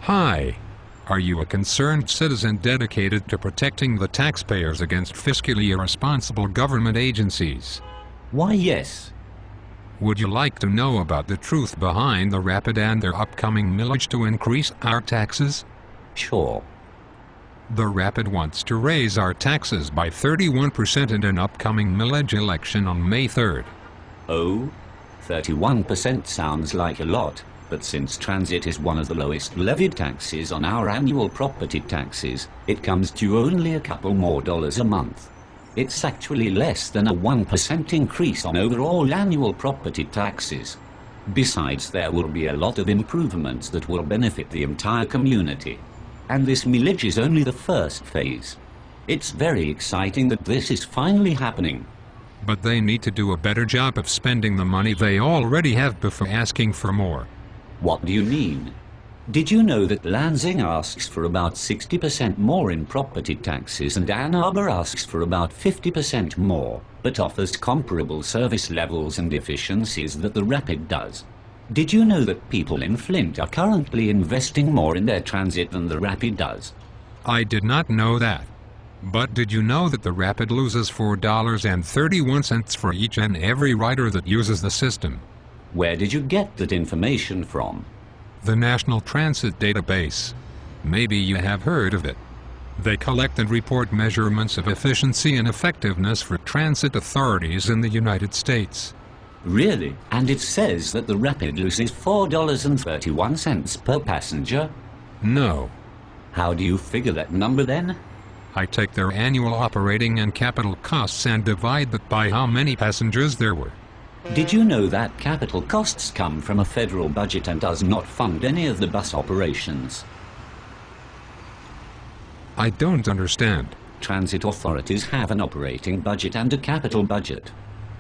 Hi. Are you a concerned citizen dedicated to protecting the taxpayers against fiscally irresponsible government agencies? Why, yes. Would you like to know about the truth behind the Rapid and their upcoming millage to increase our taxes? Sure. The Rapid wants to raise our taxes by 31% in an upcoming millage election on May 3rd. Oh, 31% sounds like a lot, but since transit is one of the lowest levied taxes on our annual property taxes, it comes to only a couple more dollars a month. It's actually less than a 1% increase on overall annual property taxes. Besides, there will be a lot of improvements that will benefit the entire community. And this millage is only the first phase. It's very exciting that this is finally happening. But they need to do a better job of spending the money they already have before asking for more. What do you mean? Did you know that Lansing asks for about 60% more in property taxes and Ann Arbor asks for about 50% more, but offers comparable service levels and efficiencies that the Rapid does? Did you know that people in Flint are currently investing more in their transit than the Rapid does? I did not know that. But did you know that the Rapid loses $4.31 for each and every rider that uses the system? Where did you get that information from? The National Transit Database. Maybe you have heard of it. They collect and report measurements of efficiency and effectiveness for transit authorities in the United States. Really? And it says that the Rapid loses $4.31 per passenger? No. How do you figure that number then? I take their annual operating and capital costs and divide that by how many passengers there were. Did you know that capital costs come from a federal budget and does not fund any of the bus operations? I don't understand. Transit authorities have an operating budget and a capital budget.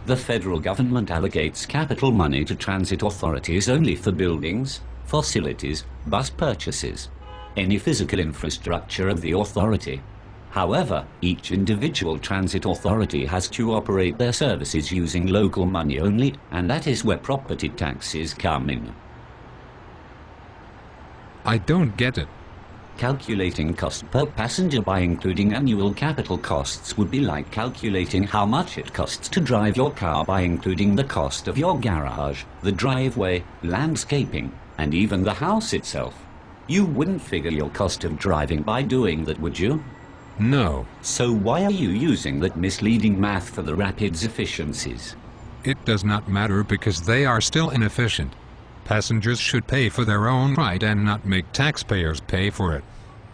The federal government allocates capital money to transit authorities only for buildings, facilities, bus purchases, any physical infrastructure of the authority. However, each individual transit authority has to operate their services using local money only, and that is where property taxes come in. I don't get it. Calculating cost per passenger by including annual capital costs would be like calculating how much it costs to drive your car by including the cost of your garage, the driveway, landscaping, and even the house itself. You wouldn't figure your cost of driving by doing that, would you? No. So why are you using that misleading math for the Rapid's efficiencies? It does not matter because they are still inefficient. Passengers should pay for their own ride and not make taxpayers pay for it.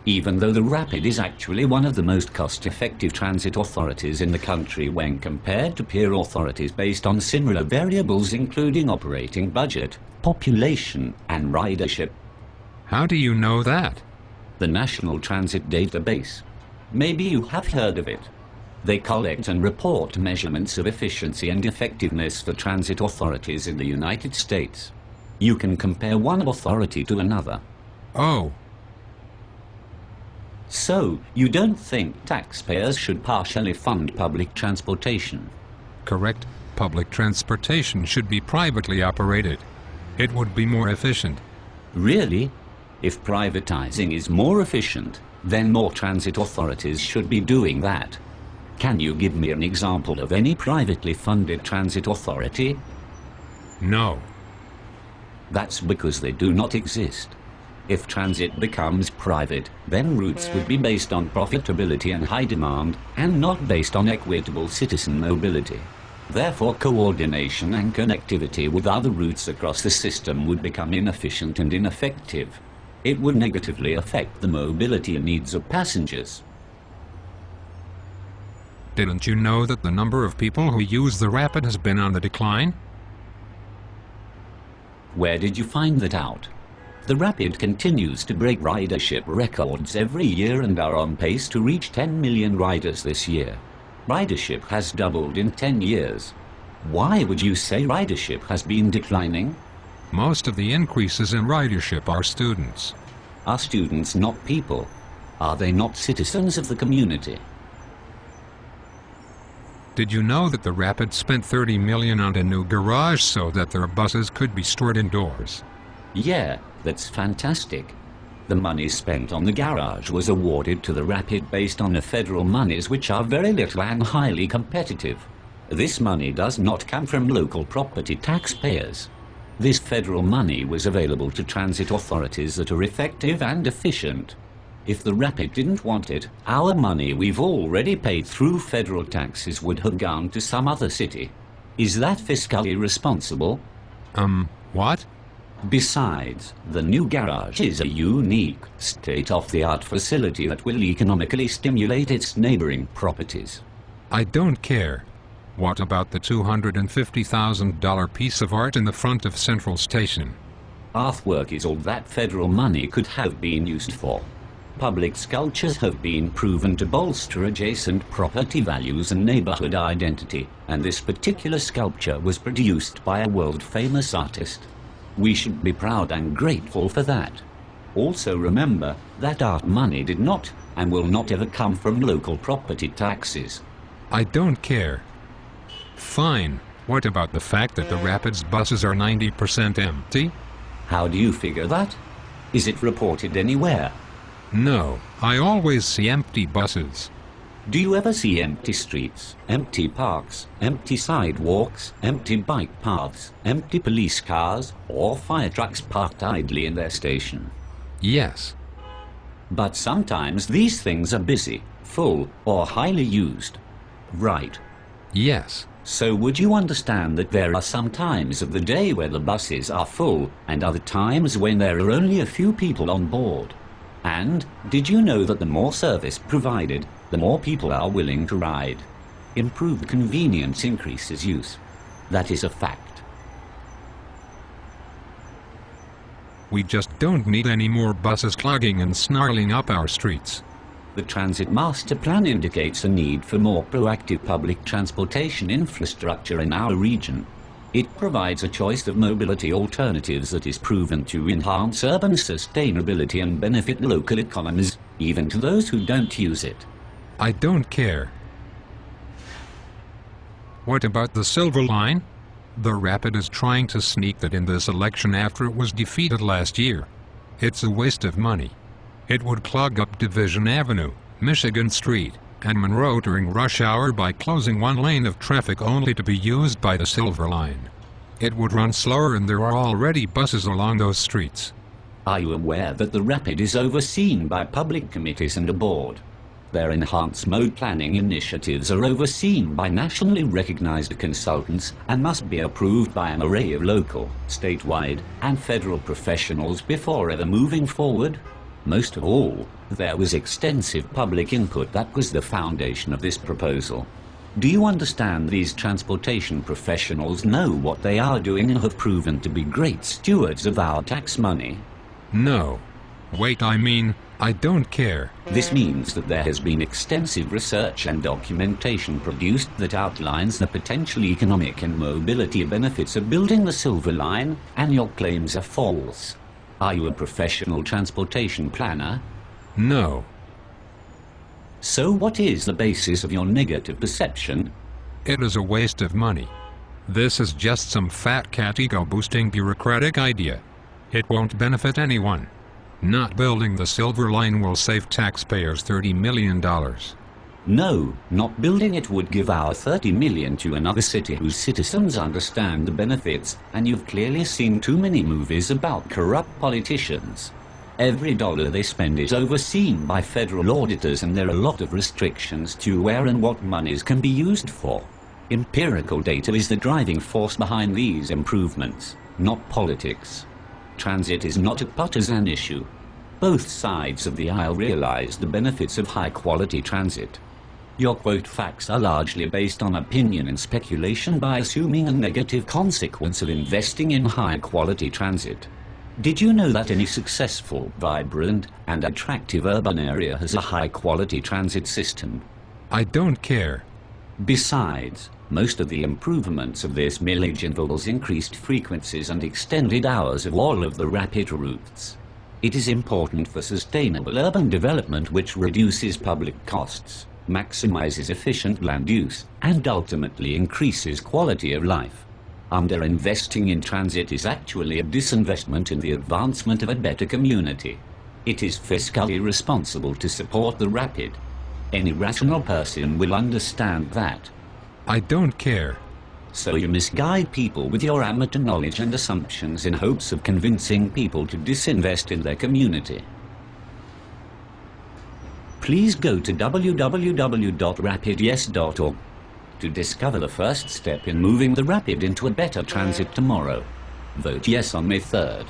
Even though the Rapid is actually one of the most cost-effective transit authorities in the country when compared to peer authorities based on similar variables including operating budget, population, and ridership. How do you know that? The National Transit Database. Maybe you have heard of it. They collect and report measurements of efficiency and effectiveness for transit authorities in the United States. You can compare one authority to another. Oh. So, you don't think taxpayers should partially fund public transportation? Correct. Public transportation should be privately operated. It would be more efficient. Really? If privatizing is more efficient, then more transit authorities should be doing that. Can you give me an example of any privately funded transit authority? No. That's because they do not exist. If transit becomes private, then routes would be based on profitability and high demand, and not based on equitable citizen mobility. Therefore, coordination and connectivity with other routes across the system would become inefficient and ineffective. It would negatively affect the mobility needs of passengers. Didn't you know that the number of people who use the Rapid has been on the decline? Where did you find that out? The Rapid continues to break ridership records every year and are on pace to reach 10 million riders this year. Ridership has doubled in 10 years. Why would you say ridership has been declining? Most of the increases in ridership are students. Are students not people? Are they not citizens of the community? Did you know that the Rapid spent $30 million on a new garage so that their buses could be stored indoors? Yeah, that's fantastic. The money spent on the garage was awarded to the Rapid based on the federal monies, which are very little and highly competitive. This money does not come from local property taxpayers. This federal money was available to transit authorities that are effective and efficient. If the Rapid didn't want it, our money we've already paid through federal taxes would have gone to some other city. Is that fiscally responsible? What? Besides, the new garage is a unique, state-of-the-art facility that will economically stimulate its neighboring properties. I don't care. What about the $250,000 piece of art in the front of Central Station? Artwork is all that federal money could have been used for. Public sculptures have been proven to bolster adjacent property values and neighborhood identity, and this particular sculpture was produced by a world-famous artist. We should be proud and grateful for that. Also remember that art money did not and will not ever come from local property taxes. I don't care. Fine. What about the fact that the Rapids buses are 90% empty? How do you figure that? Is it reported anywhere? No, I always see empty buses. Do you ever see empty streets, empty parks, empty sidewalks, empty bike paths, empty police cars, or fire trucks parked idly in their station? Yes. But sometimes these things are busy, full, or highly used. Right. Yes. So would you understand that there are some times of the day where the buses are full and other times when there are only a few people on board? And did you know that the more service provided, the more people are willing to ride? Improved convenience increases use. That is a fact. We just don't need any more buses clogging and snarling up our streets. The Transit Master Plan indicates a need for more proactive public transportation infrastructure in our region. It provides a choice of mobility alternatives that is proven to enhance urban sustainability and benefit local economies, even to those who don't use it. I don't care. What about the Silver Line? The Rapid is trying to sneak that in this election after it was defeated last year. It's a waste of money. It would clog up Division Avenue, Michigan Street, and Monroe during rush hour by closing one lane of traffic only to be used by the Silver Line. It would run slower and there are already buses along those streets. Are you aware that the Rapid is overseen by public committees and a board? Their enhanced mode planning initiatives are overseen by nationally recognized consultants and must be approved by an array of local, statewide, and federal professionals before ever moving forward. Most of all, there was extensive public input that was the foundation of this proposal. Do you understand these transportation professionals know what they are doing and have proven to be great stewards of our tax money? No. Wait, I don't care. This means that there has been extensive research and documentation produced that outlines the potential economic and mobility benefits of building the Silver Line, and your claims are false. Are you a professional transportation planner? No. So what is the basis of your negative perception? It is a waste of money. This is just some fat cat ego-boosting bureaucratic idea. It won't benefit anyone. Not building the Silver Line will save taxpayers $30 million. No, not building it would give our $30 million to another city whose citizens understand the benefits, and you've clearly seen too many movies about corrupt politicians. Every dollar they spend is overseen by federal auditors, and there are a lot of restrictions to where and what monies can be used for. Empirical data is the driving force behind these improvements, not politics. Transit is not a partisan issue. Both sides of the aisle realize the benefits of high-quality transit. Your quote facts are largely based on opinion and speculation by assuming a negative consequence of investing in high-quality transit. Did you know that any successful, vibrant, and attractive urban area has a high-quality transit system? I don't care. Besides, most of the improvements of this millage involves increased frequencies and extended hours of all of the Rapid routes. It is important for sustainable urban development, which reduces public costs, maximizes efficient land use, and ultimately increases quality of life. Underinvesting in transit is actually a disinvestment in the advancement of a better community. It is fiscally responsible to support the Rapid. Any rational person will understand that. I don't care. So you misguide people with your amateur knowledge and assumptions in hopes of convincing people to disinvest in their community. Please go to www.rapidyes.org to discover the first step in moving the Rapid into a better transit tomorrow. Vote yes on May 3rd.